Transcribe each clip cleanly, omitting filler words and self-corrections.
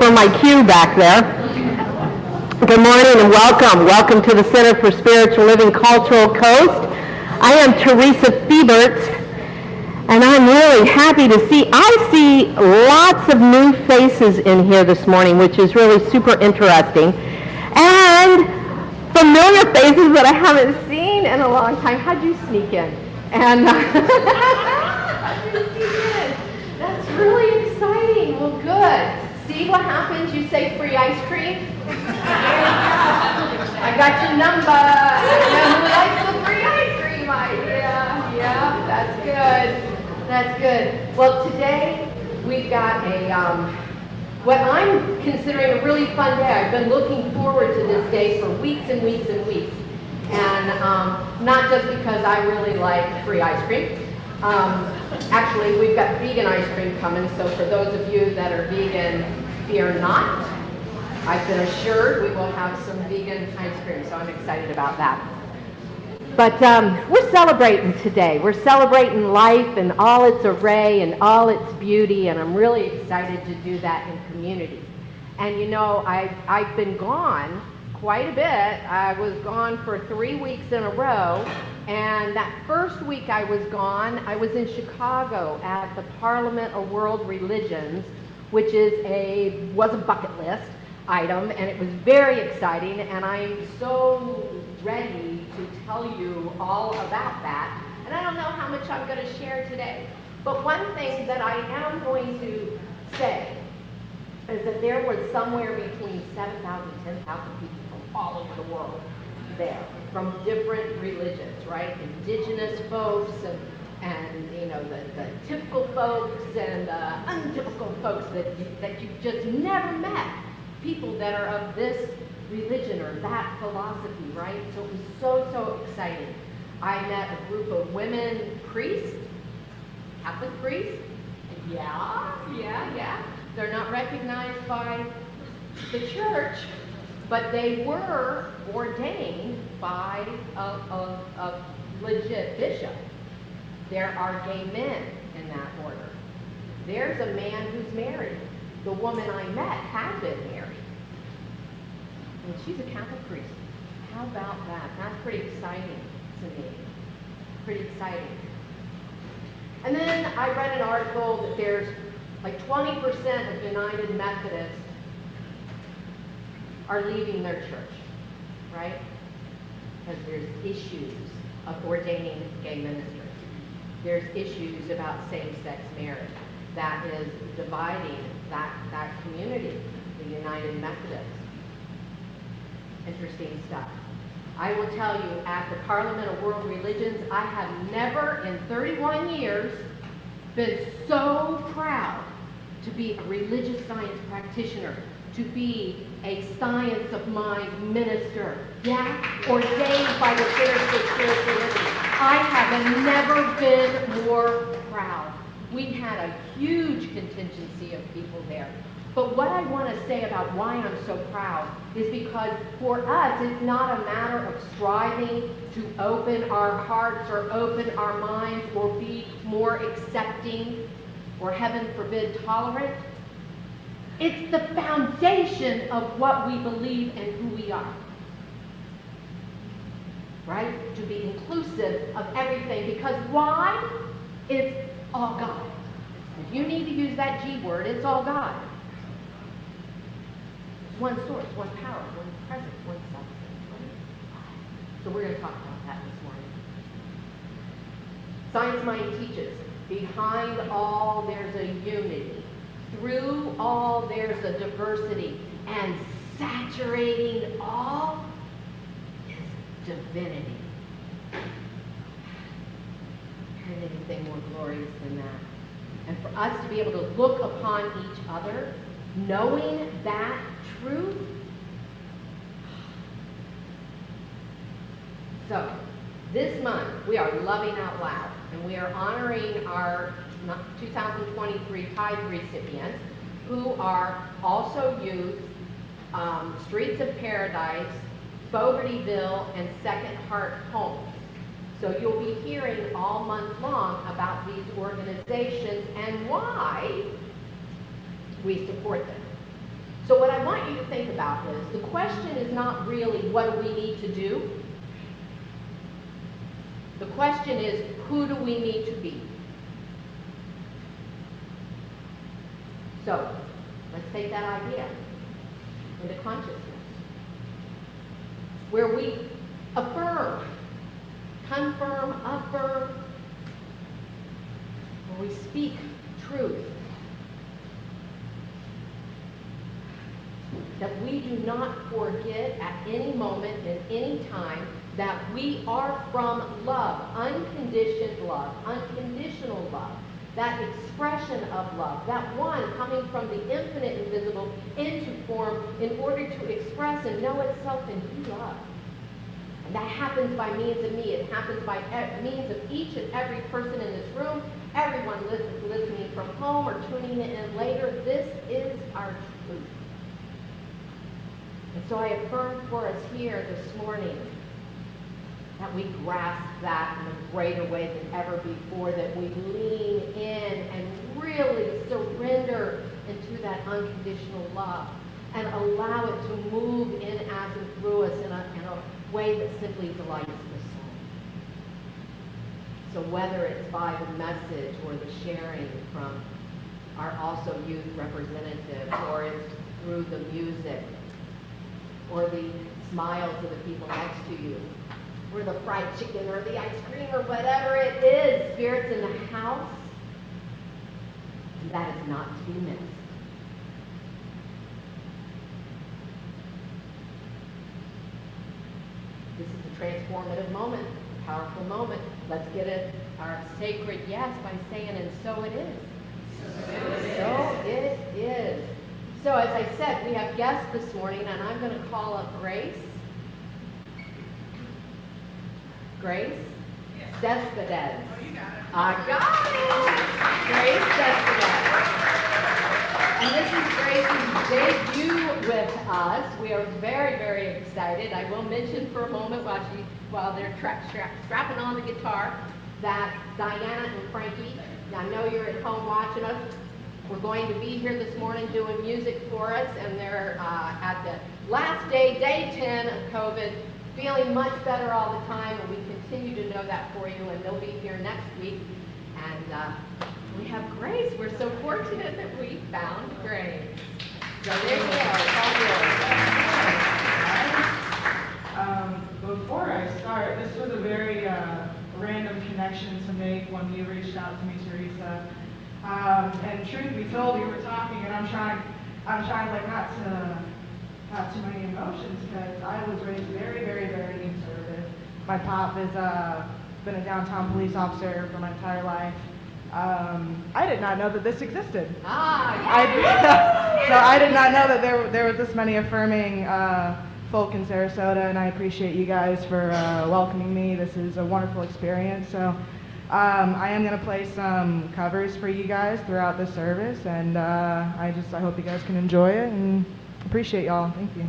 For my cue back there. Good morning and welcome. Welcome to the Center for Spiritual Living Cultural Coast. I am Theresa and I'm really happy to I see lots of new faces in here this morning, which is really super interesting. And familiar faces that I haven't seen in a long time. How'd you sneak in? And how'd you sneak in? That's really exciting. Well, good. See what happens? You say free ice cream? I got your number. I know who likes the free ice cream idea. Yeah, that's good. That's good. Well, today we've got what I'm considering a really fun day. I've been looking forward to this day for weeks and weeks and weeks. And not just because I really like free ice cream. Actually, we've got vegan ice cream coming, so for those of you that are vegan, fear not. I've been assured we will have some vegan ice cream, so I'm excited about that. But we're celebrating today. We're celebrating life and all its array and all its beauty, and I'm really excited to do that in community. And you know, I've been gone quite a bit. I was gone for 3 weeks in a row, and that first week I was gone, I was in Chicago at the Parliament of World Religions, which was a bucket list item, and it was very exciting, and I'm so ready to tell you all about that. And I don't know how much I'm going to share today, but one thing that I am going to say is that there was somewhere between 7,000 and 10,000 people from all over the world there, from different religions, right? Indigenous folks and you know, the typical folks and untypical folks that you've just never met. People that are of this religion or that philosophy, right? So it was so exciting. I met a group of women priests, Catholic priests. Yeah. They're not recognized by the church, but they were ordained by a legit bishop. There are gay men in that order. There's a man who's married. The woman I met had been married. And she's a Catholic priest. How about that? That's pretty exciting to me. Pretty exciting. And then I read an article that there's like 20% of United Methodists are leaving their church, right? Because there's issues of ordaining gay ministers. There's issues about same-sex marriage that is dividing that community, the United Methodists. Interesting stuff. I will tell you, at the Parliament of World Religions, I have never in 31 years been so proud to be a religious science practitioner, to be a science of mind minister, ordained by the Center for Spiritual Living. I have never been more proud. We had a huge contingency of people there. But what I want to say about why I'm so proud is because for us, it's not a matter of striving to open our hearts or open our minds or be more accepting or, heaven forbid, tolerant. It's the foundation of what we believe and who we are. Right? To be inclusive of everything. Because why? It's all God. If you need to use that G word, it's all God. It's one source, one power, one presence, one substance. Right? So we're going to talk about that this morning. Science mind teaches, behind all there's a unity. Through all there's a diversity. And saturating all is divinity. There isn't anything more glorious than that. And for us to be able to look upon each other, knowing that truth. So, this month, we are loving out loud, and we are honoring our 2023 tithe recipients, who are also youth, Streets of Paradise, Fogartyville, and Second Heart Homes. So you'll be hearing all month long about these organizations and why we support them. So what I want you to think about is, the question is not really what do we need to do. The question is, who do we need to be? So let's take that idea into consciousness, where we affirm, confirm, affirm, where we speak truth, that we do not forget at any moment and any time that we are from love, unconditioned love, unconditional love, that expression of love, that one coming from the infinite invisible into form in order to express and know itself and be love. And that happens by means of me. It happens by means of each and every person in this room, everyone listening from home or tuning in later. This is our truth. And so I affirm for us here this morning that we grasp that in a greater way than ever before, that we lean in and really surrender into that unconditional love and allow it to move in as and through us in a way that simply delights the soul. So whether it's by the message or the sharing from our also youth representatives, or it's through the music, or the smiles of the people next to you, or the fried chicken, or the ice cream, or whatever it is, spirits in the house, that is not to be missed. This is a transformative moment, a powerful moment. Let's get our sacred yes by saying, and so it is. So it is. So as I said, we have guests this morning, and I'm going to call up Grace. Grace? Yes. Cespedes. Oh, you got it. I got it. Grace Cespedes. And this is Grace's debut with us. We are very, very excited. I will mention for a moment while they're strapping on the guitar that Diana and Frankie, I know you're at home watching us. We're going to be here this morning doing music for us, and they're at the last day, day 10 of COVID, feeling much better all the time, and we continue to know that for you, and they'll be here next week. And we have Grace. We're so fortunate that we found Grace. So there you go. It's all yours. Before I start, this was a very random connection to make when you reached out to me, Theresa. And truth be told, we were talking, and I'm trying like not too many emotions, because I was raised very, very, very conservative. My pop has been a downtown police officer for my entire life. I did not know that this existed. So I did not know that there was this many affirming folk in Sarasota, and I appreciate you guys for welcoming me. This is a wonderful experience. So I am going to play some covers for you guys throughout the service, and I hope you guys can enjoy it, and appreciate y'all. Thank you.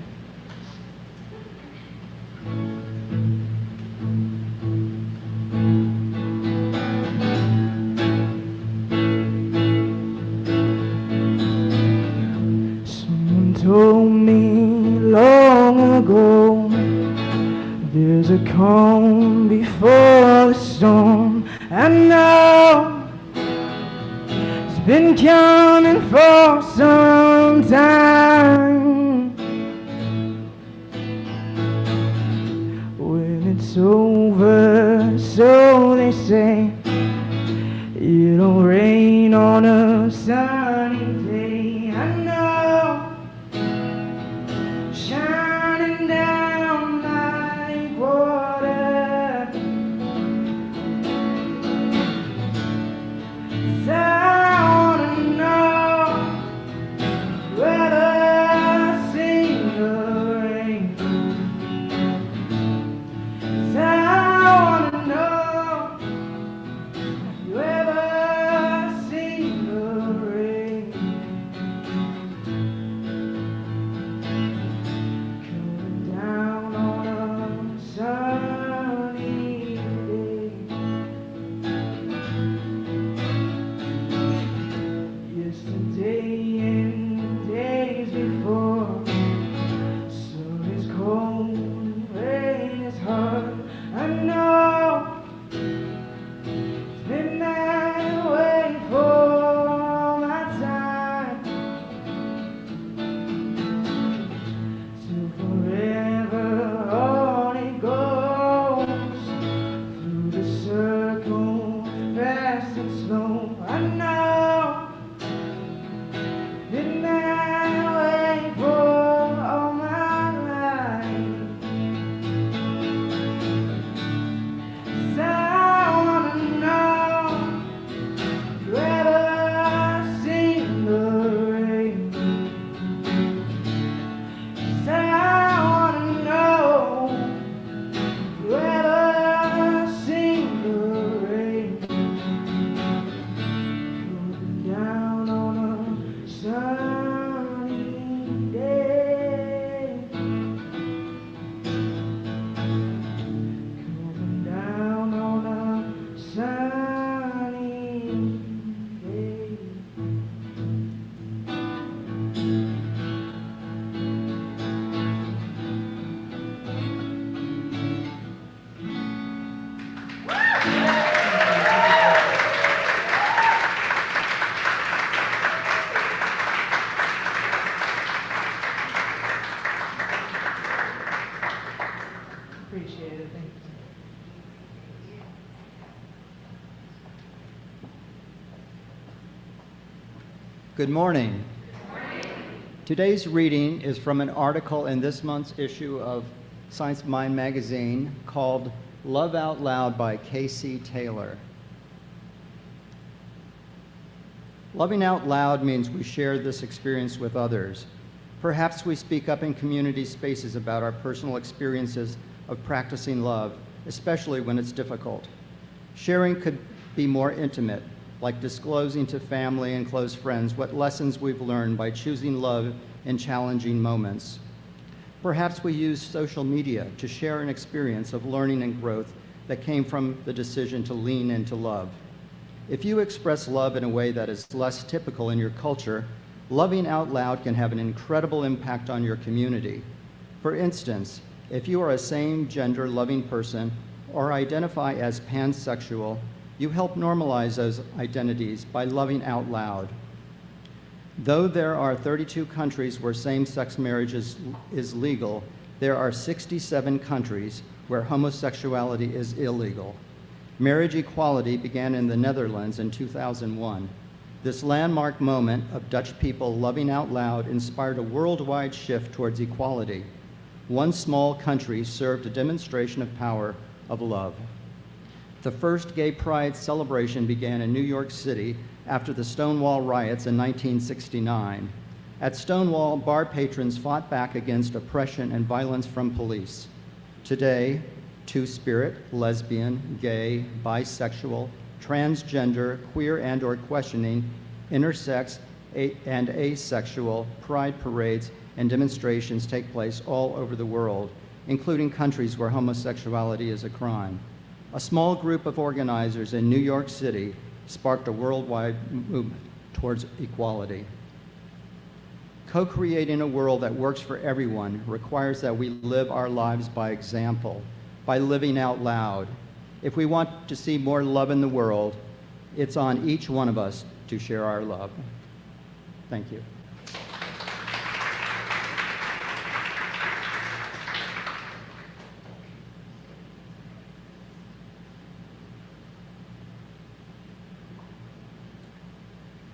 told me long ago, there's a calm before the storm. And now it's been coming for some time. When it's over, so they say, it'll rain on a sunny day. I know, shining down like water. So I wanna know whether I sing the rain. So I wanna know whether I sing the rain. Coming down on a sunny day. Yesterday and days before, sun is cold, rain is hard. I know it's been that way for all my time. Till forever on it goes, through the circle, fast and slow. I know been that way for all my life. So I wanna know whether I sing the rain. So I wanna know whether I sing the rain. Coming down on a sunny day. Coming down on a sunny day. Appreciate it, thank you. Good morning. Today's reading is from an article in this month's issue of Science Mind magazine called Love Out Loud by K.C. Taylor. Loving out loud means we share this experience with others. Perhaps we speak up in community spaces about our personal experiences of practicing love, especially when it's difficult. Sharing could be more intimate, like disclosing to family and close friends what lessons we've learned by choosing love in challenging moments. Perhaps we use social media to share an experience of learning and growth that came from the decision to lean into love. If you express love in a way that is less typical in your culture, loving out loud can have an incredible impact on your community. For instance, if you are a same-gender loving person or identify as pansexual, you help normalize those identities by loving out loud. Though there are 32 countries where same-sex marriage is legal, there are 67 countries where homosexuality is illegal. Marriage equality began in the Netherlands in 2001. This landmark moment of Dutch people loving out loud inspired a worldwide shift towards equality. One small country served a demonstration of power of love. The first gay pride celebration began in New York City after the Stonewall riots in 1969. At Stonewall, bar patrons fought back against oppression and violence from police. Today, two-spirit, lesbian, gay, bisexual, transgender, queer and/or questioning, intersex, and asexual pride parades and demonstrations take place all over the world, including countries where homosexuality is a crime. A small group of organizers in New York City sparked a worldwide movement towards equality. Co-creating a world that works for everyone requires that we live our lives by example, by living out loud. If we want to see more love in the world, it's on each one of us to share our love. Thank you.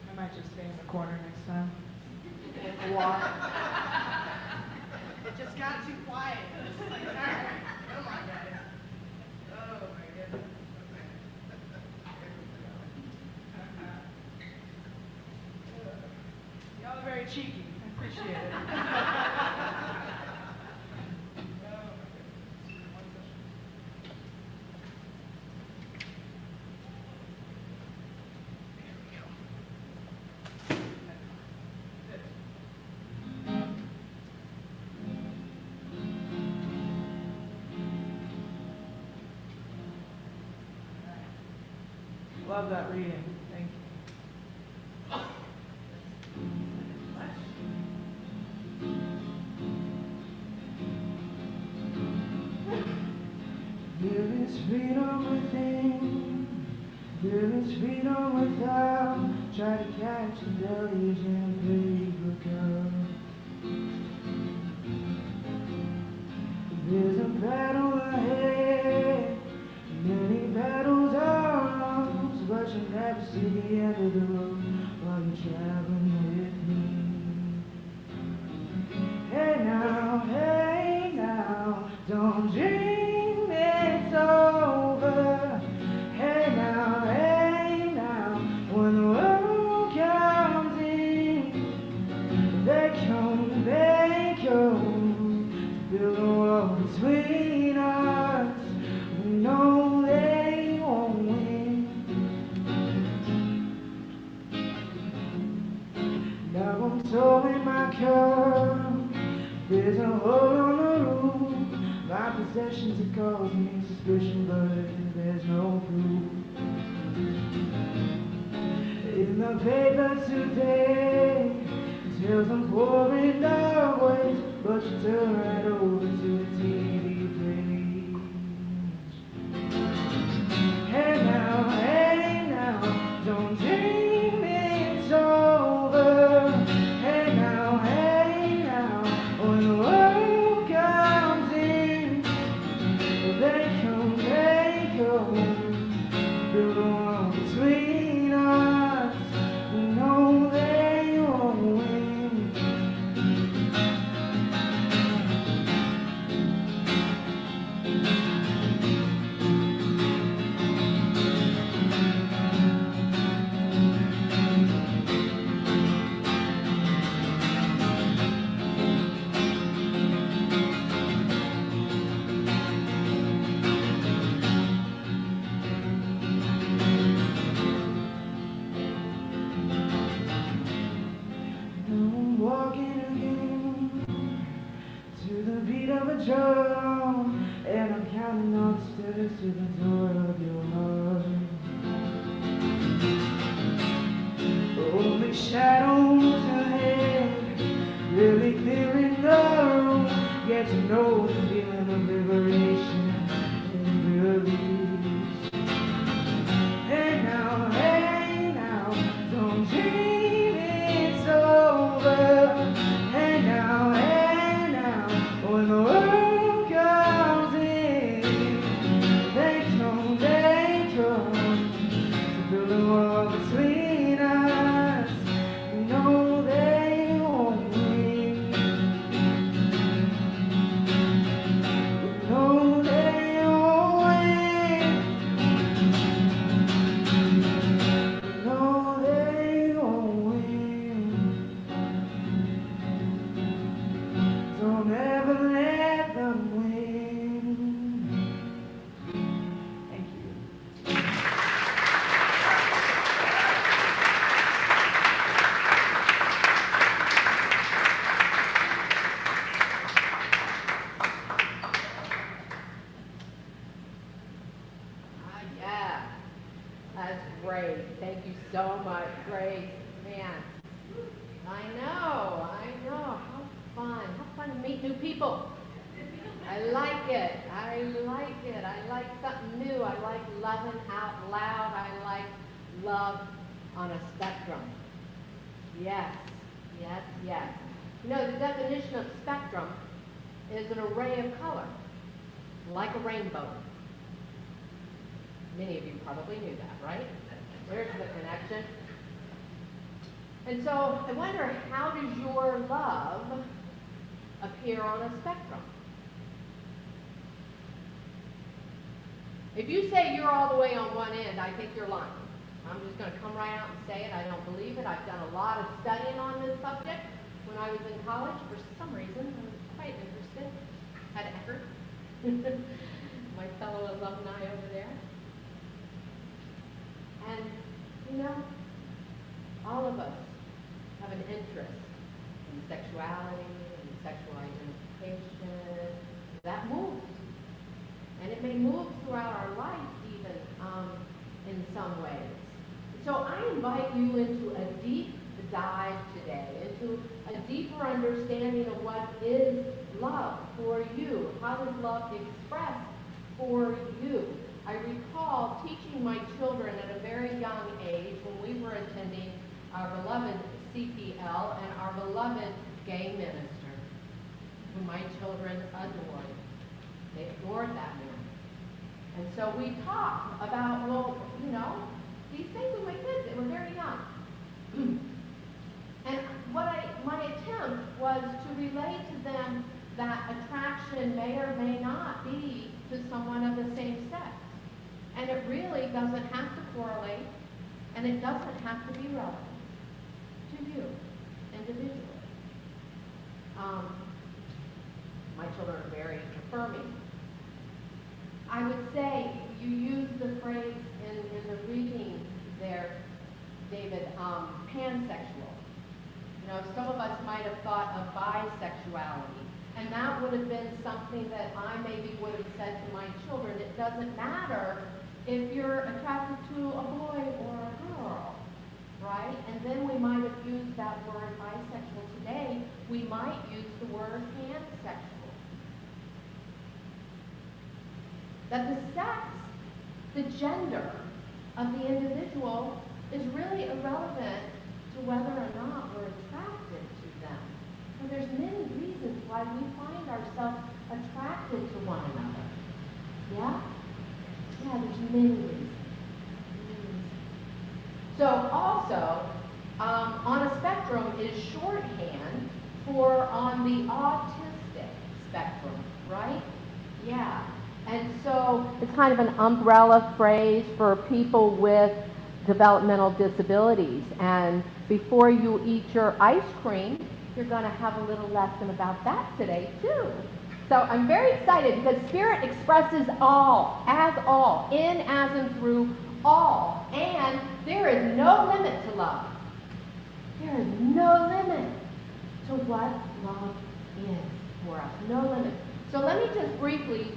I might just stay in the corner next time. It just got too quiet. It's like, all right, come on, guys. Oh, my goodness. Y'all are very cheeky. I appreciate it. Love that reading. Thank you. There is freedom within, there is freedom without. Try to catch the deluge and play look out. There's a battle ahead, many battles are lost, but you never see the end of the road while you're traveling with me. Hey now, don't dream it's over. Hey now, when the world comes in, they come to build a wall between us. We know they won't win. Now I'm towing my car. There's a hole on the roof. My possessions are causing me suspicion, but there's no proof. In the paper today, it tells I'm pouring dark ways, but you turn right over to the TV page. Hey now, don't dream it's over. Hey now, when the world comes in, they come, build a wall between us. We know they won't win. I'm walking again to the beat of a drum, and I'm counting on the steps to the door of your heart. Only shadows ahead, really clearing the room. Get to know the feeling of liberation and release. Hey now, don't dream it's over. Hey now, when the world comes in, they come to build a wall between us. We know they won't win. I like it. I like it. I like something new. I like loving out loud. I like love on a spectrum. Yes, yes, yes. You know, the definition of spectrum is an array of color, like a rainbow. Many of you probably knew that, right? There's the connection. And so I wonder, how does your love appear on a spectrum? If you say you're all the way on one end, I think you're lying. I'm just going to come right out and say it. I don't believe it. I've done a lot of studying on this subject. When I was in college, for some reason, I was quite interested. Had Eckert, my fellow alumni over there. And, you know, all of us have an interest in sexuality and sexual identification. That moves. And it may move throughout our life even in some ways. So I invite you into a deep dive today, into a deeper understanding of what is love for you. How does love express for you? I recall teaching my children at a very young age when we were attending our beloved CPL and our beloved gay minister, whom my children adored. They adored that man. And so we talked about, well, you know, these things with my kids. They were very young. And my attempt was to relate to them that attraction may or may not be to someone of the same sex. And it really doesn't have to correlate, and it doesn't have to be relevant to you individually. My children are very affirming. I would say you used the phrase in the reading there, David, pansexual. You know, some of us might have thought of bisexuality, and that would have been something that I maybe would have said to my children. It doesn't matter if you're attracted to a boy or a girl, right? And then we might have used that word bisexual. Today, we might use the word pansexual. That the sex, the gender of the individual is really irrelevant to whether or not we're attracted to them. And there's many reasons why we find ourselves attracted to one another. Yeah? Yeah, there's many reasons. So also, on a spectrum is shorthand for on the autistic spectrum, right? Yeah. And so it's kind of an umbrella phrase for people with developmental disabilities. And before you eat your ice cream, you're going to have a little lesson about that today too. So I'm very excited because Spirit expresses all, in, as, and through all. And there is no limit to love. There is no limit to what love is for us. No limit. So let me just briefly,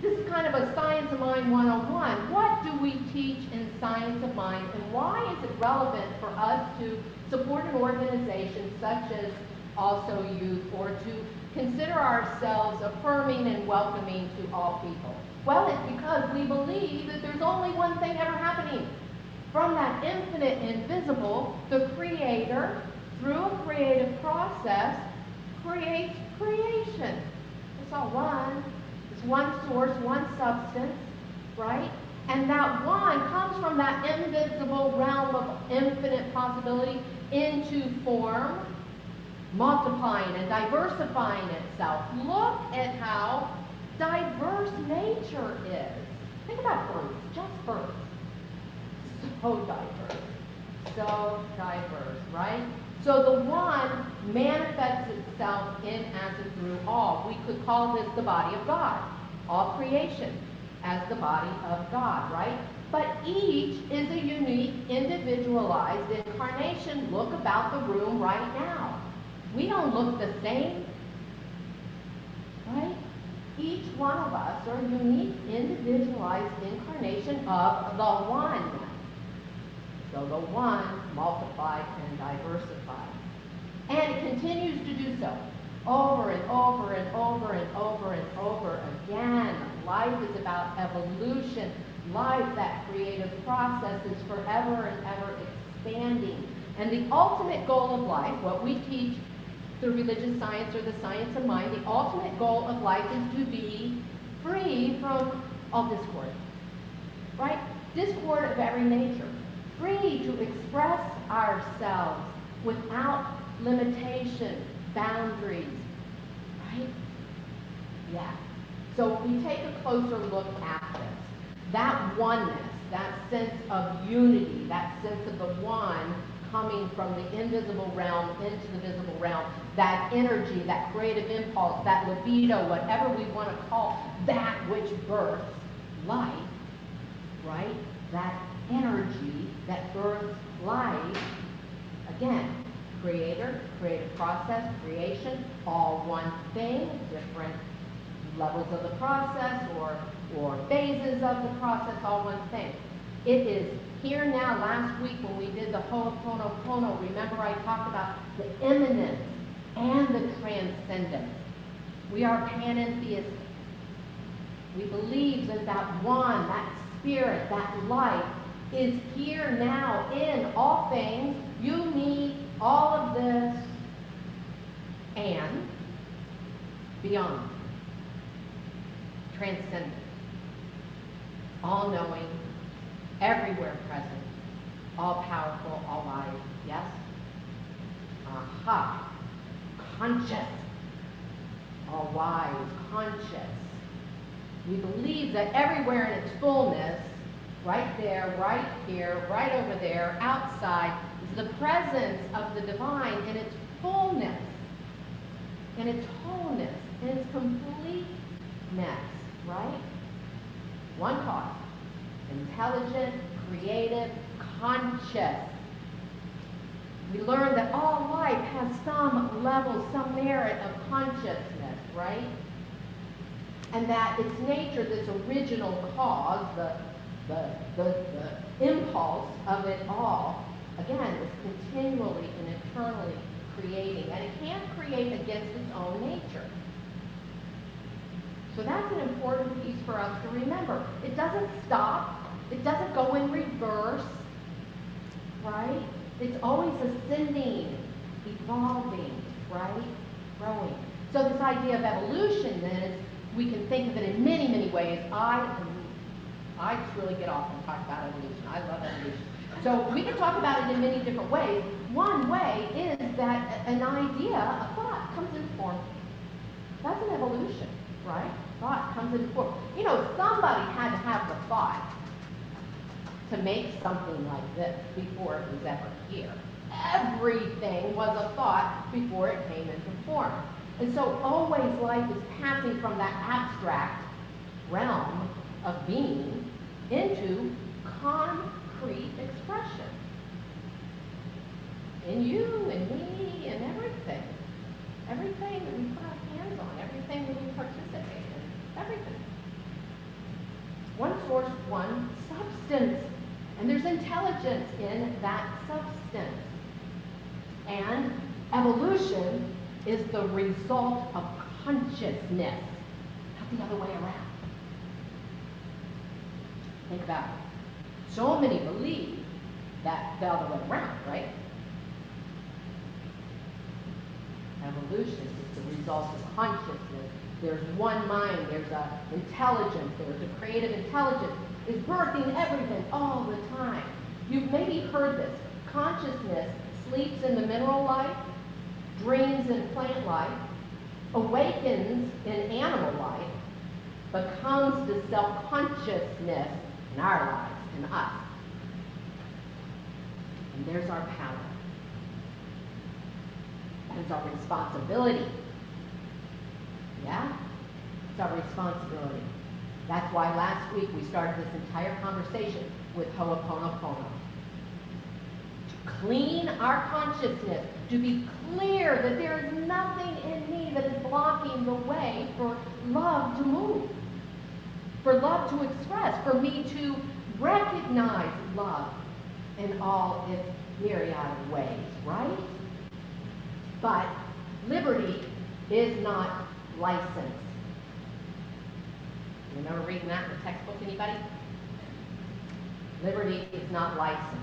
this is kind of a Science of Mind 101. What do we teach in Science of Mind, and why is it relevant for us to support an organization such as Also Youth, or to consider ourselves affirming and welcoming to all people? Well, it's because we believe that there's only one thing ever happening. From that infinite invisible, the Creator, through a creative process, creates creation. It's all one. It's one source, one substance, right? And that one comes from that invisible realm of infinite possibility into form, multiplying and diversifying itself. Look at how diverse nature is. Think about birds, just birds. So diverse, right? So the one manifests itself in, as, and through all. We could call this the body of God. All creation as the body of God, right? But each is a unique, individualized incarnation. Look about the room right now. We don't look the same, right? Each one of us are a unique, individualized incarnation of the one. So the one multiplied and diversified. And it continues to do so. over and over and over and over and over again. Life is about evolution. Life, that creative process, is forever and ever expanding. And the ultimate goal of life, what we teach through religious science or the science of mind, the ultimate goal of life is to be free from all discord, right? Discord of every nature. Free to express ourselves without limitation, boundaries, right? Yeah. So we take a closer look at this. That oneness, that sense of unity, that sense of the one coming from the invisible realm into the visible realm, that energy, that creative impulse, that libido, whatever we want to call that which births life, right? That energy that births life, again, creator, creative process, creation, all one thing, different levels of the process or phases of the process, all one thing. It is here now. Last week when we did the Ho'oponopono, remember I talked about the immanence and the transcendence. We are panentheistic. We believe that that one, that spirit, that light is here now in all things. You need all of this and beyond. Transcendent. All-knowing, everywhere present, all-powerful, all-wise. Yes? Aha. Conscious. All-wise, conscious. We believe that everywhere in its fullness, right there, right here, right over there, outside, is the presence of the divine in its fullness, in its wholeness, in its completeness, right? One cause, intelligent, creative, conscious. We learn that all life has some level, some merit of consciousness, right? And that its nature, this original cause, the impulse of it all, again, is continually and eternally creating. And it can't create against its own nature. So that's an important piece for us to remember. It doesn't stop. It doesn't go in reverse, right? It's always ascending, evolving, right? Growing. So this idea of evolution then is, we can think of it in many, many ways. I just really get off and talk about evolution. I love evolution. So we can talk about it in many different ways. One way is that an idea, a thought, comes into form. That's an evolution, right? Thought comes into form. You know, somebody had to have the thought to make something like this before it was ever here. Everything was a thought before it came into form. And so always life is passing from that abstract realm of being into concrete expression. In you, in me, in everything. Everything that we put our hands on, everything that we participate in, everything. One source, one substance. And there's intelligence in that substance. And evolution is the result of consciousness, not the other way around. Think about it. So many believe that the other way around, right? Evolution is the result of consciousness. There's one mind, there's an intelligence, there's a creative intelligence. It's birthing everything all the time. You've maybe heard this. Consciousness sleeps in the mineral life, dreams in plant life, awakens in animal life, but comes to self-consciousness in our lives, in us. And there's our power. That is our responsibility. Yeah? It's our responsibility. That's why last week we started this entire conversation with Ho'oponopono. To clean our consciousness, to be clear that there is nothing in me that is blocking the way for love to move, for love to express, for me to recognize love in all its myriad of ways, right? But liberty is not licensed. You remember reading that in the textbook, anybody? Liberty is not licensed.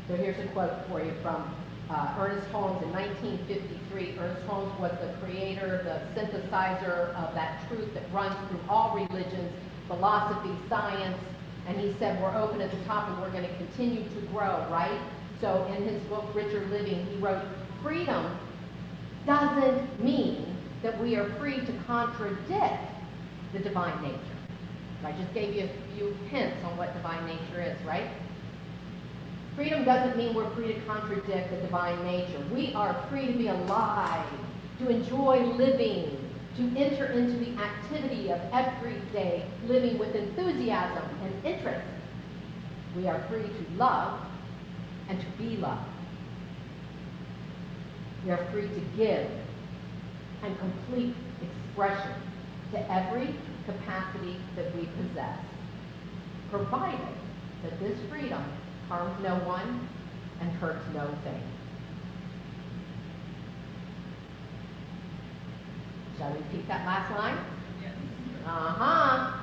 So here's a quote for you from Ernest Holmes in 1953. Ernest Holmes was the creator, the synthesizer of that truth that runs through all religions, philosophy, science, and he said we're open at the top and we're going to continue to grow, right? So in his book, Richer Living, he wrote, freedom doesn't mean that we are free to contradict the divine nature. I just gave you a few hints on what divine nature is, right? Freedom doesn't mean we're free to contradict the divine nature. We are free to be alive, to enjoy living, to enter into the activity of everyday living with enthusiasm and interest. We are free to love and to be loved. We are free to give and complete expression to every capacity that we possess, provided that this freedom harms no one and hurts no thing. Shall we repeat that last line? Yes.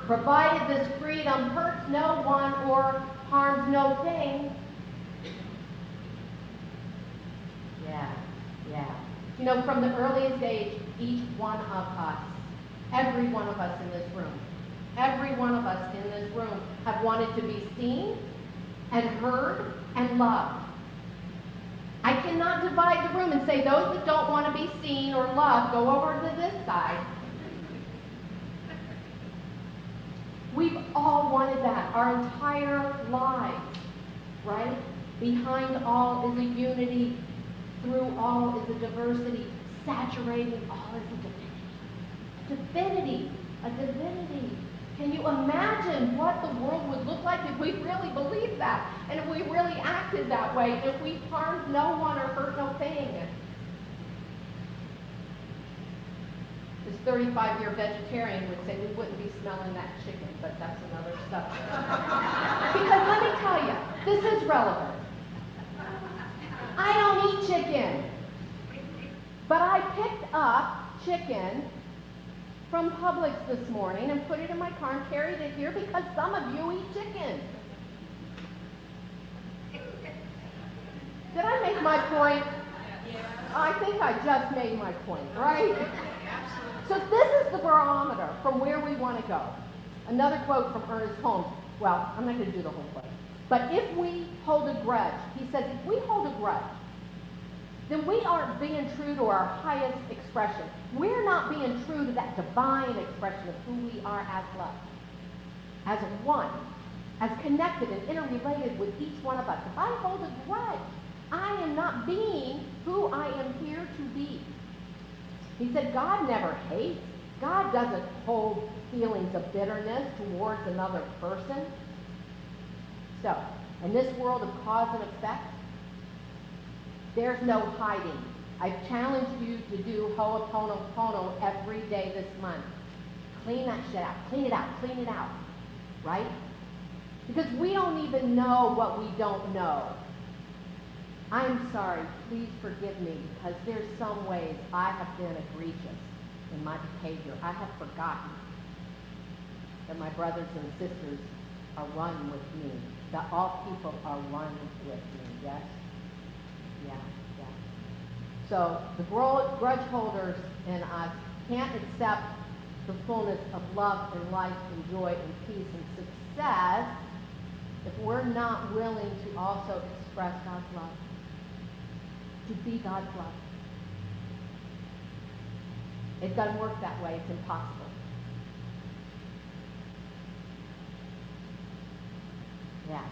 Provided this freedom hurts no one or harms no thing. Yeah. You know, from the earliest age, each one of us, every one of us in this room, every one of us in this room have wanted to be seen and heard and loved. I cannot divide the room and say those that don't want to be seen or loved, go over to this side. We've all wanted that our entire lives, right? Behind all is a unity, through all is a diversity, saturating all is a divinity. A divinity. Can you imagine what the world would look like if we really believed that, and if we really acted that way, if we harmed no one or hurt no thing? This 35-year vegetarian would say we wouldn't be smelling that chicken, but that's another subject. Because let me tell you, this is relevant. I don't eat chicken, but I picked up chicken from Publix this morning and put it in my car and carried it here because some of you eat chicken. Did I make my point? I think I just made my point, right? So this is the barometer from where we want to go. Another quote from Ernest Holmes. Well, I'm not going to do the whole quote. But if we hold a grudge, he says, if we hold a grudge, then we aren't being true to our highest expression. We're not being true to that divine expression of who we are as love, as one, as connected and interrelated with each one of us. If I hold a grudge, I am not being who I am here to be. He said God never hates. God doesn't hold feelings of bitterness towards another person. So, in this world of cause and effect, there's no hiding. I've challenged you to do Ho'oponopono every day this month. Clean that shit out. Clean it out. Clean it out. Right? Because we don't even know what we don't know. I'm sorry. Please forgive me because there's some ways I have been egregious in my behavior. I have forgotten that my brothers and sisters are one with me. That all people are one with me. Yes? Yeah. So the grudge holders in us can't accept the fullness of love and life and joy and peace and success if we're not willing to also express God's love, to be God's love. It doesn't work that way. It's impossible. Yeah.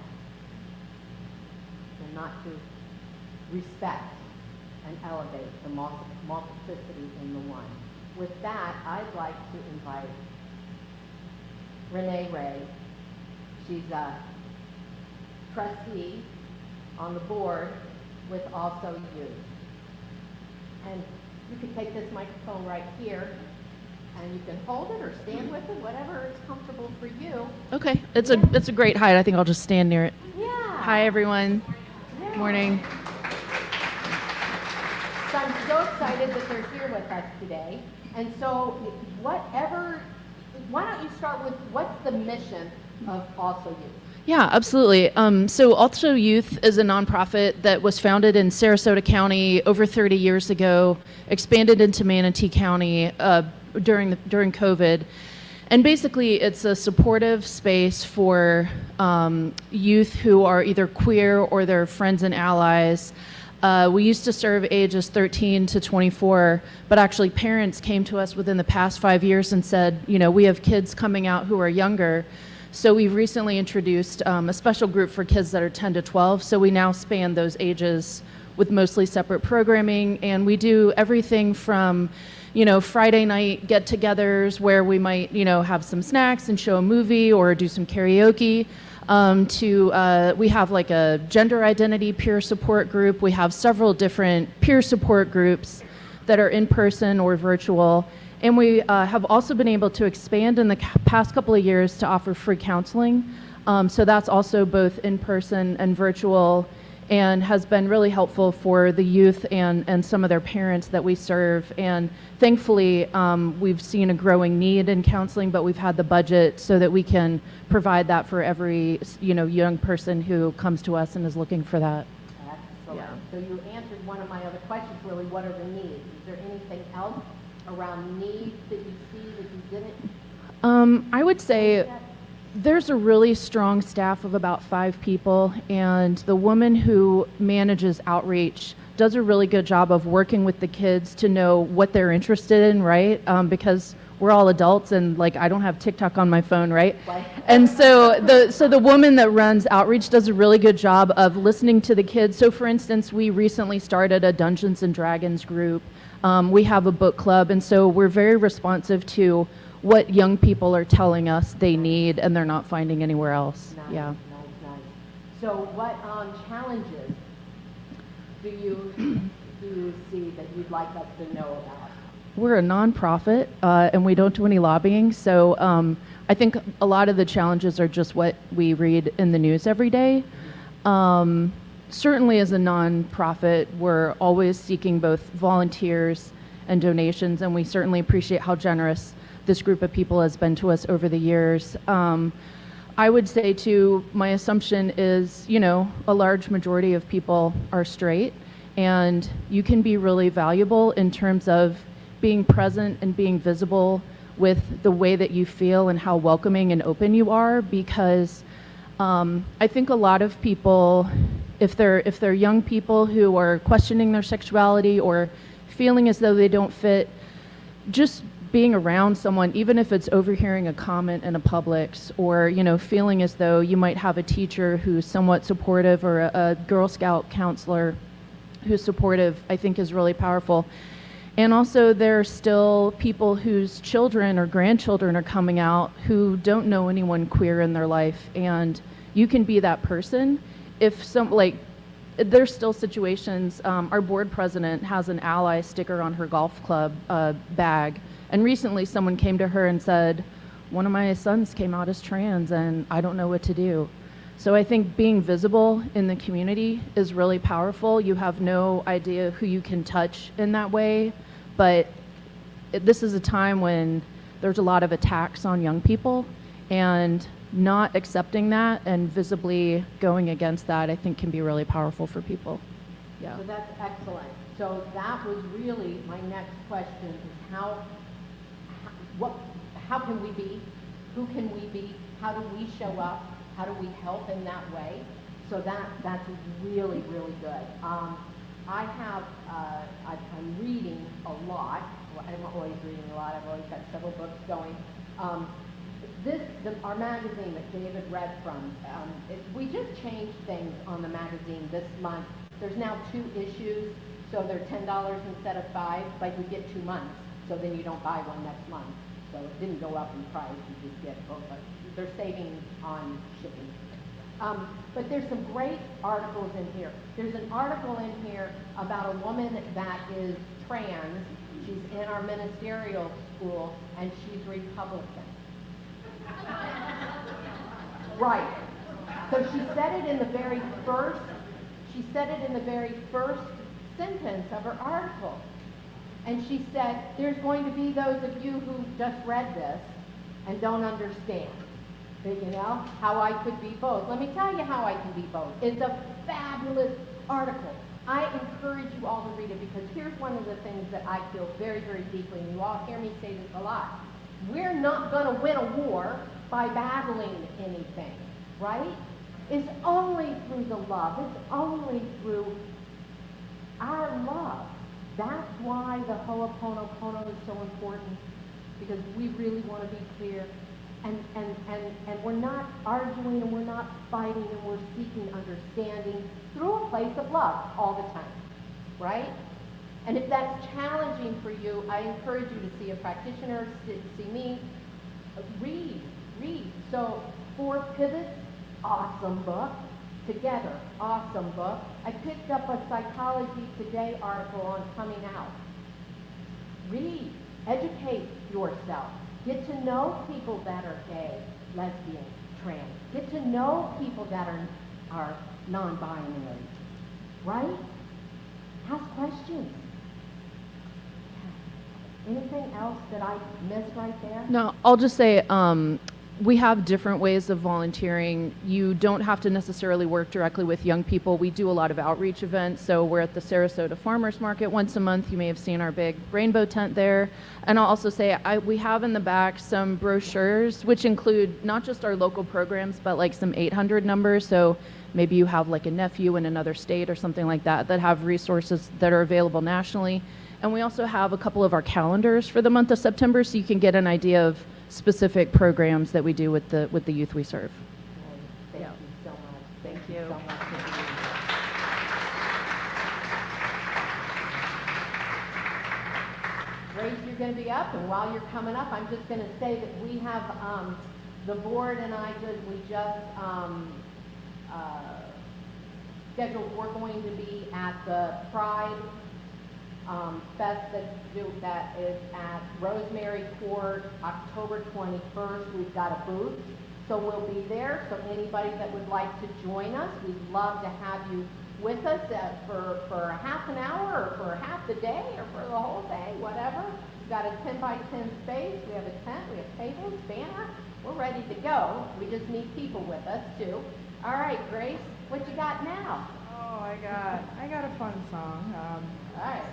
And not to respect and elevate the multiplicity in the one. With that, I'd like to invite Renee Ray. She's a trustee on the board with also you. And you can take this microphone right here, and you can hold it or stand with it, whatever is comfortable for you. Okay, it's a great height. I think I'll just stand near it. Yeah. Hi everyone. Yeah. Morning. So I'm so excited that they're here with us today. And so why don't you start with what's the mission of Also Youth? Yeah, absolutely. So Also Youth is a nonprofit that was founded in Sarasota County over 30 years ago, expanded into Manatee County during COVID. And basically, it's a supportive space for youth who are either queer or their friends and allies. We used to serve ages 13 to 24, but actually parents came to us within the past 5 years and said, we have kids coming out who are younger. So we've recently introduced a special group for kids that are 10 to 12. So we now span those ages with mostly separate programming. And we do everything from, Friday night get-togethers where we might, have some snacks and show a movie or do some karaoke, to we have like a gender identity peer support group. We have several different peer support groups that are in person or virtual. And we have also been able to expand in the past couple of years to offer free counseling. So that's also both in person and virtual, and has been really helpful for the youth and some of their parents that we serve. And thankfully, we've seen a growing need in counseling, but we've had the budget so that we can provide that for every young person who comes to us and is looking for that. Excellent. Yeah. So you answered one of my other questions, really, what are the needs? Is there anything else around needs that you see that you didn't? I would say there's a really strong staff of about 5 people, and the woman who manages outreach does a really good job of working with the kids to know what they're interested in, right? Because we're all adults, and I don't have TikTok on my phone, right? Right. And so the woman that runs outreach does a really good job of listening to the kids. So for instance, we recently started a Dungeons and Dragons group. We have a book club, and so we're very responsive to what young people are telling us they need and they're not finding anywhere else. Nice, Yeah. nice. So what challenges do you see that you'd like us to know about? We're a nonprofit, and we don't do any lobbying, so I think a lot of the challenges are just what we read in the news every day. Certainly as a nonprofit, we're always seeking both volunteers and donations, and we certainly appreciate how generous this group of people has been to us over the years. I would say too, my assumption is, a large majority of people are straight, and you can be really valuable in terms of being present and being visible with the way that you feel and how welcoming and open you are, because I think a lot of people, if they're young people who are questioning their sexuality or feeling as though they don't fit, just being around someone, even if it's overhearing a comment in a Publix, or feeling as though you might have a teacher who's somewhat supportive, or a Girl Scout counselor who's supportive, I think is really powerful. And also there are still people whose children or grandchildren are coming out who don't know anyone queer in their life, and you can be that person. If there's still situations, our board president has an ally sticker on her golf club bag, and recently someone came to her and said, one of my sons came out as trans and I don't know what to do. So I think being visible in the community is really powerful. You have no idea who you can touch in that way, but this is a time when there's a lot of attacks on young people, and not accepting that and visibly going against that, I think, can be really powerful for people. Yeah. So that's excellent. So that was really my next question, is how can we be? Who can we be? How do we show up? How do we help in that way? So that's really, really good. I'm reading a lot. Well, I'm always reading a lot. I've always got several books going. Our magazine that David read from, we just changed things on the magazine this month. There's now 2 issues, so they're $10 instead of $5, but you get 2 months, so then you don't buy one next month. So it didn't go up in price, you just get both. They're saving on shipping. But there's some great articles in here. There's an article in here about a woman that is trans. She's in our ministerial school, and she's Republican. Right. So she said it in the very first sentence of her article. And she said, there's going to be those of you who just read this and don't understand, you know, how I could be both. Let me tell you how I can be both. It's a fabulous article. I encourage you all to read it because here's one of the things that I feel very, very deeply, and you all hear me say this a lot. We're not going to win a war by battling anything, right? It's only through the love. It's only through our love. That's why the Ho'oponopono is so important, because we really want to be clear. And we're not arguing and we're not fighting and we're seeking understanding through a place of love all the time, right? And if that's challenging for you, I encourage you to see a practitioner, see me, read. So 4 Pivots, awesome book. Together, awesome book. I picked up a Psychology Today article on coming out. Read, educate yourself. Get to know people that are gay, lesbian, trans. Get to know people that are non-binary, right? Ask questions. Anything else that I missed right there? No, I'll just say we have different ways of volunteering. You don't have to necessarily work directly with young people. We do a lot of outreach events. So we're at the Sarasota Farmers Market once a month. You may have seen our big rainbow tent there. And I'll also say we have in the back some brochures, which include not just our local programs, but like some 800 numbers. So maybe you have like a nephew in another state or something like that have resources that are available nationally. And we also have a couple of our calendars for the month of September, so you can get an idea of specific programs that we do with the youth we serve. Thank you so much. Thank you so much. Grace, you're going to be up, and while you're coming up, I'm just going to say that we have the board and I just scheduled. We're going to be at the Pride Fest that is at Rosemary Court, October 21st. We've got a booth, so we'll be there. So anybody that would like to join us, we'd love to have you with us for half an hour or for half the day or for the whole day, whatever. We've got a 10 by 10 space. We have a tent. We have tables, banner. We're ready to go. We just need people with us too. All right, Grace, what you got now? Oh, I got a fun song. All right.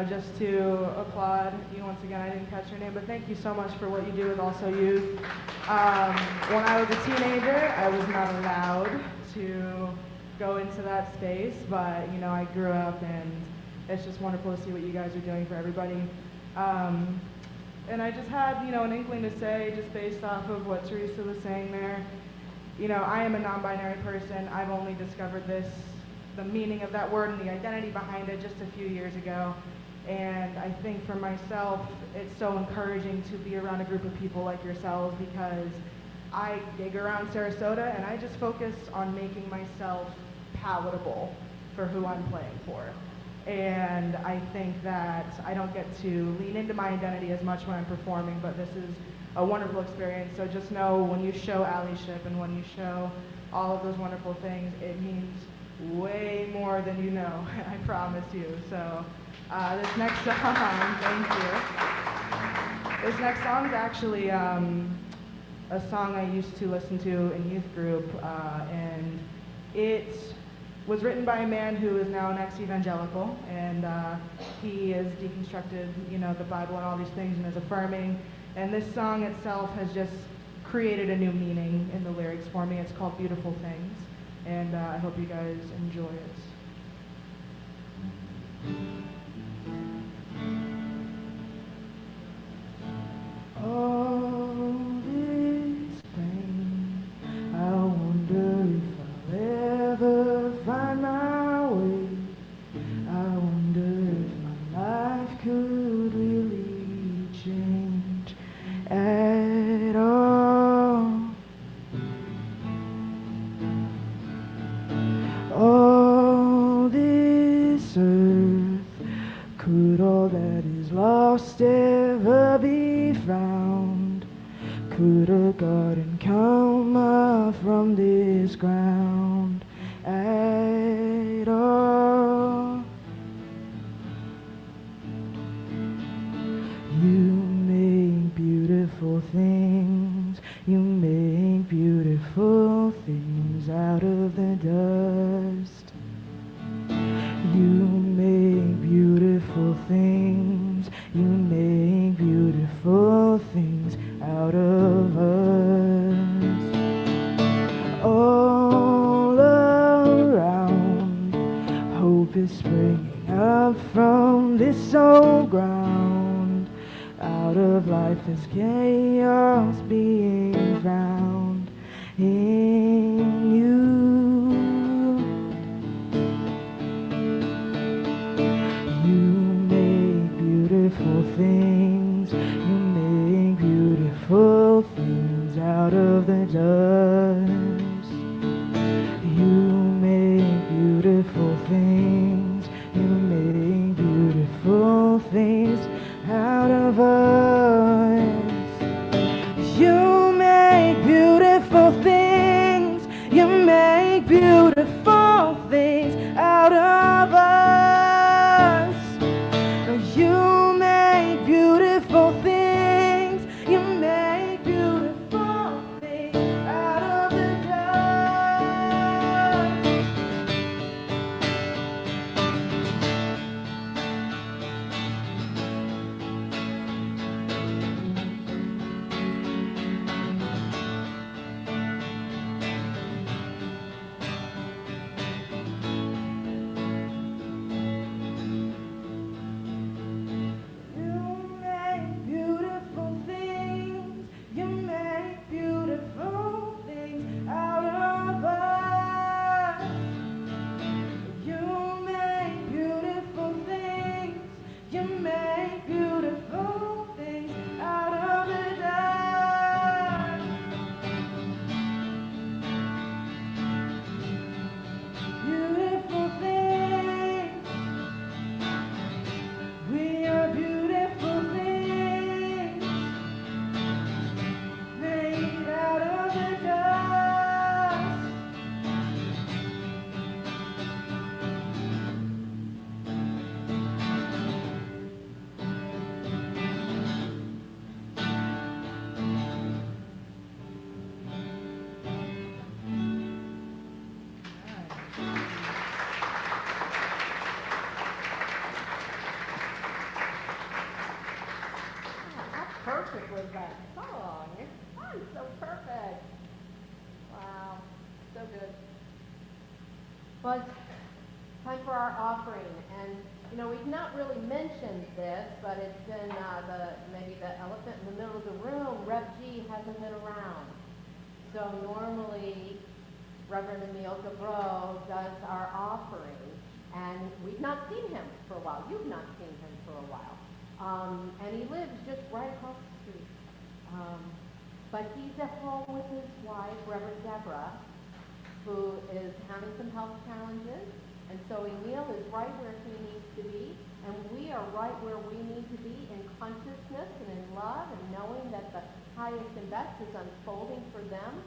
Just to applaud you once again. I didn't catch your name, but thank you so much for what you do with Also Youth. When I was a teenager, I was not allowed to go into that space, but I grew up, and it's just wonderful to see what you guys are doing for everybody. And I just had, an inkling to say, just based off of what Theresa was saying there. I am a non-binary person. I've only discovered the meaning of that word and the identity behind it just a few years ago. And I think for myself, it's so encouraging to be around a group of people like yourselves, because I gig around Sarasota and I just focus on making myself palatable for who I'm playing for. And I think that I don't get to lean into my identity as much when I'm performing, but this is a wonderful experience. So just know, when you show allyship and when you show all of those wonderful things, it means way more than you know, I promise you. So this next song, thank you. This next song is actually a song I used to listen to in youth group, and it was written by a man who is now an ex-evangelical, and he has deconstructed, the Bible and all these things and is affirming. And this song itself has just created a new meaning in the lyrics for me. It's called Beautiful Things, and I hope you guys enjoy it. All this pain, I wonder if I'll ever find my way. I wonder if my life could really change at all. All this earth, could all that is lost ever be found? Could a garden come up from this ground at all? this old ground. Out of life is chaos being found in you. You make beautiful things. You make beautiful things out of the dust. You make beautiful things. You make beautiful things out of us. You make beautiful things. You make beautiful things out of us. You make beautiful things. You make beautiful things out of the dust. You make beautiful things. You make beautiful things out of us. You make beautiful things. You make beautiful things out of the dust. Beautiful things. We are beautiful things made out of the dust. How perfect was that song? Oh, it's so perfect. Wow, so good. Well, it's time for our offering, and you know we've not really mentioned this, but it's been maybe the elephant in the middle of the room. Rev G hasn't been around, so normally Reverend Emil Cabro does our offering, and we've not seen him for a while. You've not seen him for a while. And he lives just right across the street. But he's at home with his wife, Reverend Deborah, who is having some health challenges. And so Emil is right where he needs to be, and we are right where we need to be in consciousness and in love and knowing that the highest and best is unfolding for them.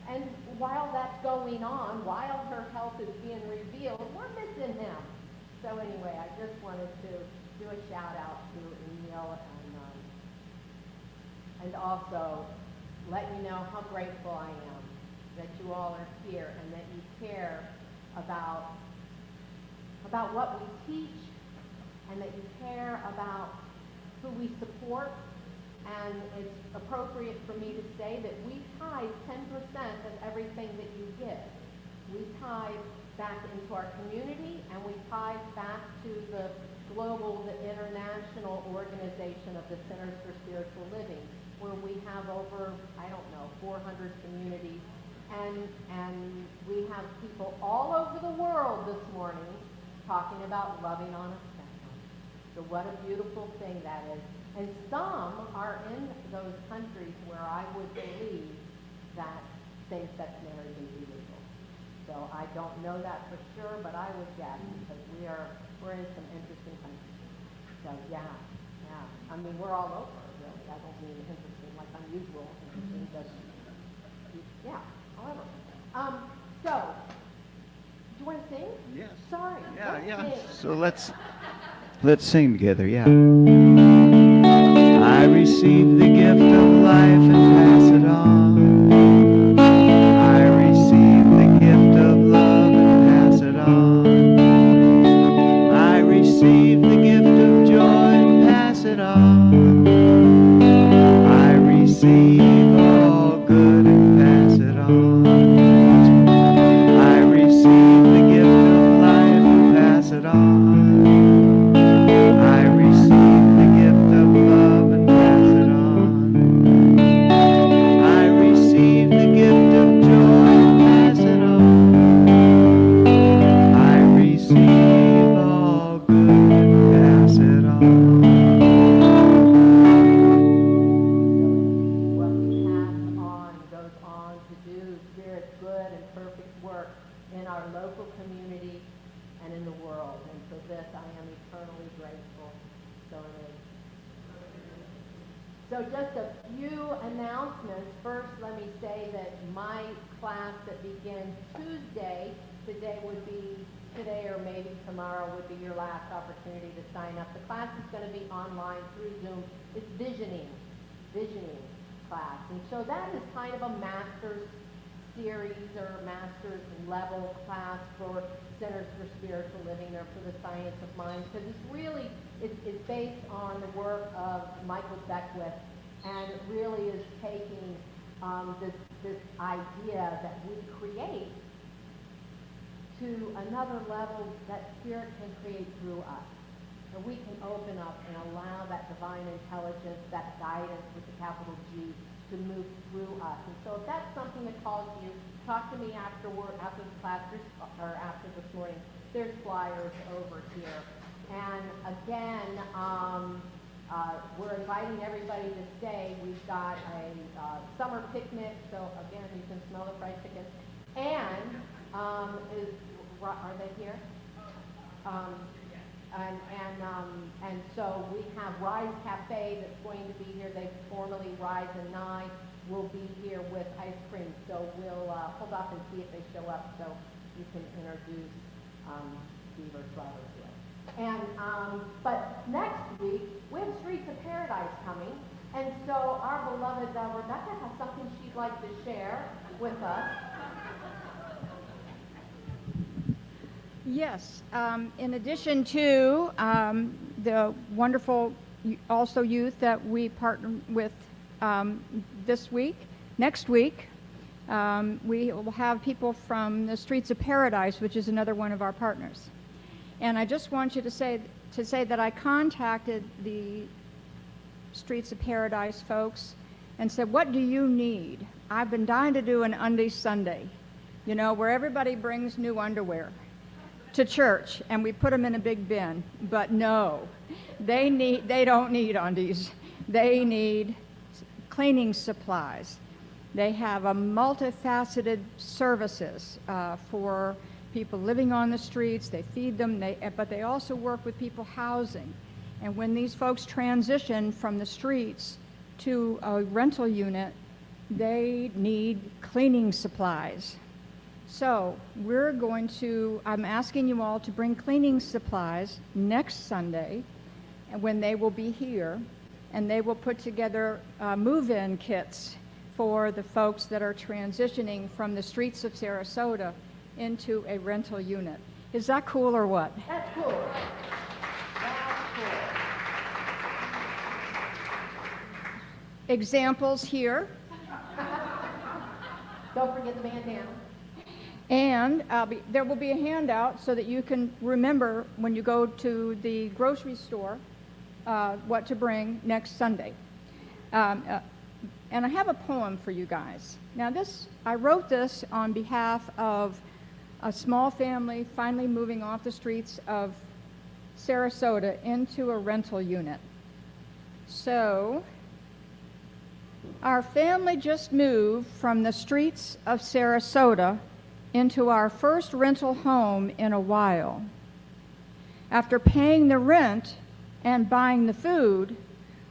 And while that's going on, while her health is being revealed, we're missing him. So anyway, I just wanted to do a shout out to Emil and also let you know how grateful I am that you all are here and that you care about what we teach and that you care about who we support. And it's appropriate for me to say that we tithe 10% of everything that you give. We tithe back into our community, and we tithe back to the international organization of the Centers for Spiritual Living, where we have over, 400 communities. And we have people all over the world this morning talking about loving on a spectrum. So what a beautiful thing that is. And some are in those countries where I would believe that same-sex marriage is illegal. So I don't know that for sure, but I would guess because we're in some interesting countries. So yeah. I mean, we're all over, really. I don't mean interesting like unusual. Interesting, just yeah. However, so do you want to sing? Yes. Sorry. Yeah. Sing. So let's sing together. Yeah. I receive the gift of life and pass it on. I receive the gift of love and pass it on. I receive the gift of joy and pass it on. I receive all good and pass it on. I receive the gift of life and pass it on. this, I am eternally grateful. So it is. So just a few announcements. First, let me say that my class that begins Tuesday, today or maybe tomorrow would be your last opportunity to sign up. The class is going to be online through Zoom. It's visioning class. And so that is kind of a master's series or master's level class for Centers for Spiritual Living or for the Science of Mind, because it's based on the work of Michael Beckwith, and it really is taking this idea that we create to another level that Spirit can create through us. And we can open up and allow that divine intelligence, that guidance with the capital G, to move through us. And so if that's something that calls you, talk to me after the class, or after this morning. There's flyers over here. And again, we're inviting everybody to stay. We've got a summer picnic, so again, you can smell the fried chicken. And are they here? And so we have Rise Cafe that's going to be here. They formerly Rise and Nye will be here with ice cream. So we'll hold off and see if they show up so you can introduce Steve or Trevor to it. And but next week we have Streets of Paradise coming, and so our beloved Rebecca has something she'd like to share with us. Yes, in addition to the wonderful also youth that we partner with this week, next week, we will have people from the Streets of Paradise, which is another one of our partners. And I just want you to say that I contacted the Streets of Paradise folks and said, what do you need? I've been dying to do an Undies Sunday, you know, where everybody brings new underwear to church and we put them in a big bin. But no, they don't need undies. They need cleaning supplies. They have a multifaceted services for people living on the streets. They feed them, but they also work with people housing. And when these folks transition from the streets to a rental unit, they need cleaning supplies. So I'm asking you all to bring cleaning supplies next Sunday, and when they will be here, and they will put together move-in kits for the folks that are transitioning from the streets of Sarasota into a rental unit. Is that cool or what? That's cool. That's cool. Examples here. Don't forget the bandana. And there will be a handout so that you can remember when you go to the grocery store what to bring next Sunday. And I have a poem for you guys. Now I wrote this on behalf of a small family finally moving off the streets of Sarasota into a rental unit. So, our family just moved from the streets of Sarasota into our first rental home in a while. After paying the rent and buying the food,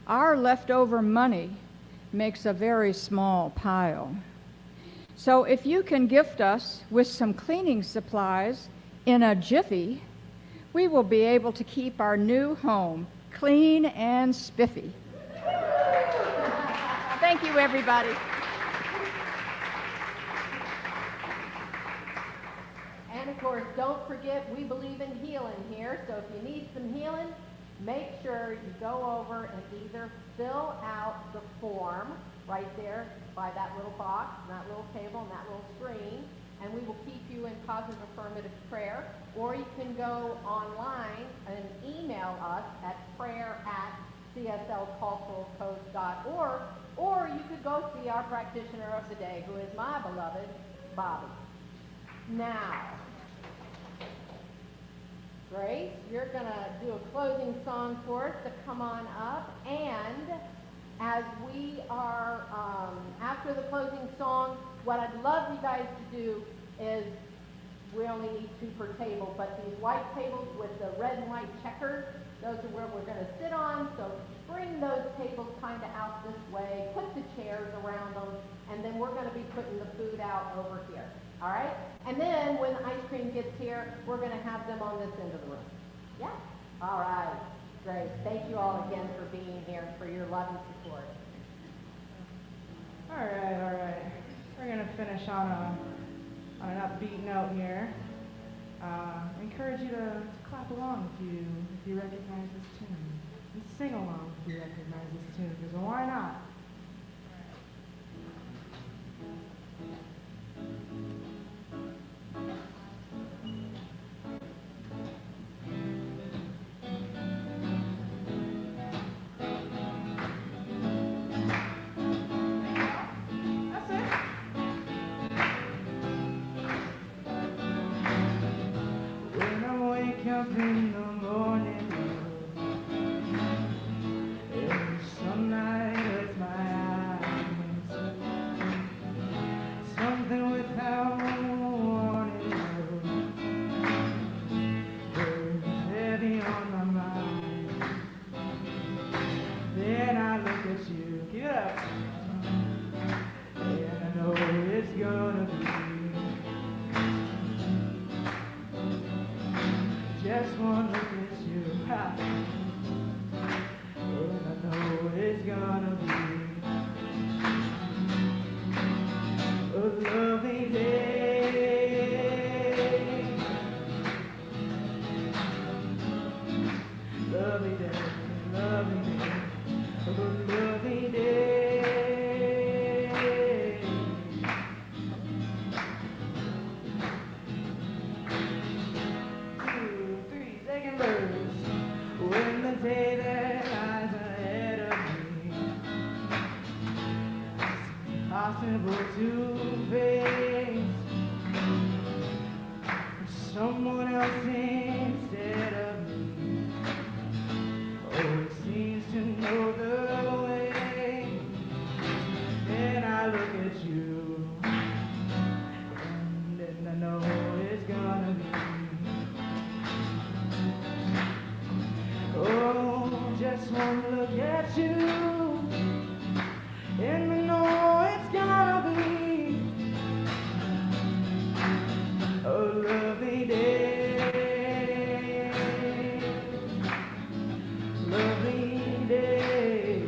our leftover money makes a very small pile. So if you can gift us with some cleaning supplies in a jiffy, we will be able to keep our new home clean and spiffy. Thank you, everybody. And of course, don't forget, we believe in healing here, so if you need some healing, make sure you go over and either fill out the form right there by that little box, and that little table, and that little screen, and we will keep you in positive affirmative prayer, or you can go online and email us at prayer@cslculturalcoach.org, or you could go see our practitioner of the day, who is my beloved Bobby. Now, Grace, you're going to do a closing song for us to come on up, and as we are, after the closing song, what I'd love you guys to do is we only need 2 per table, but these white tables with the red and white checkers, those are where we're gonna sit on, so bring those tables kinda out this way, put the chairs around them, and then we're gonna be putting the food out over here, all right? And then when the ice cream gets here, we're gonna have them on this end of the room. Yeah? All right, great. Thank you all again for being here, for your love and support. All right. We're gonna finish on an upbeat note here. I encourage you to clap along if you recognize this tune, and sing along if you recognize this tune, because why not? That's it. When I wake up in the morning, and the sunlight hurts my eyes, something without warning is heavy on my mind. Then I look at you, Give it up. and I know it's gonna be just one look at you, ha. And I know it's gonna be a lovely day. Lovely day, lovely day, a lovely day. 2, 3, second verse. When the day that lies ahead of me seems impossible to face, someone else instead of me always seems to know the way. And I look at you, and then I know it's gonna be just one look at you, and I know it's gonna be a lovely day, lovely day,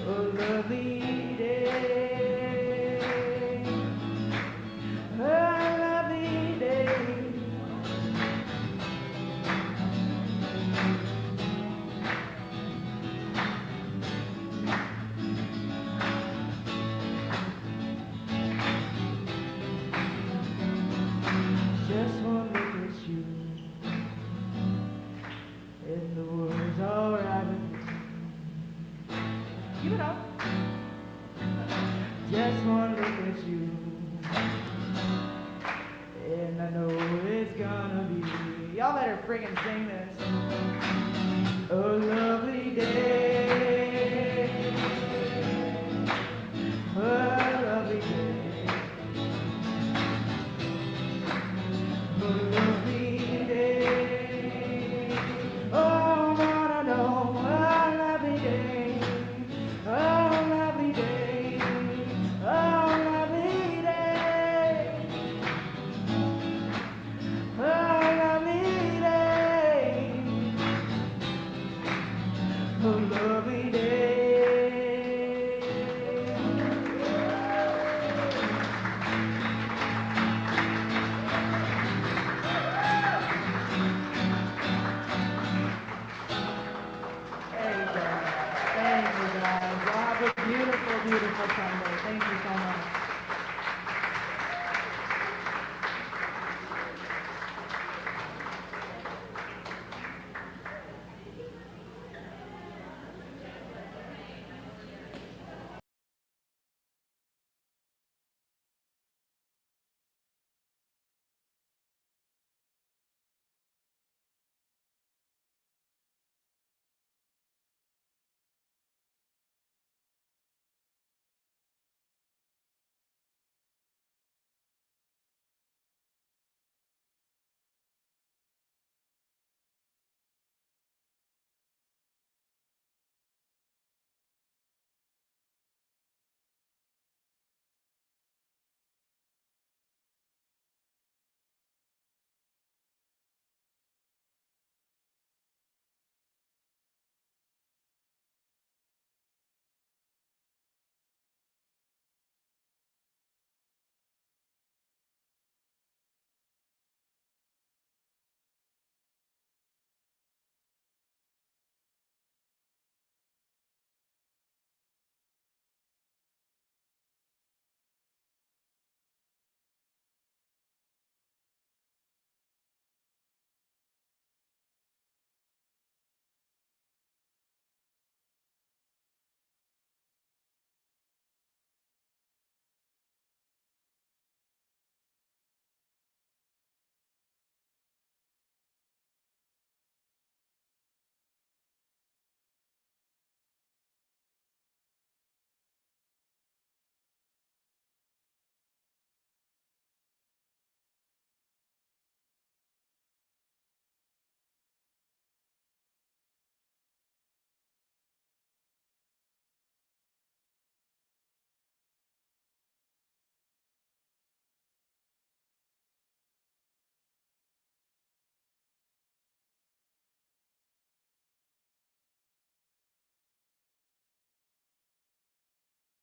a lovely day, a lovely day. Just one look at you, and the world's alright with me. Give it up. Just one look at you, and I know it's gonna be, y'all better friggin' sing this, a lovely day.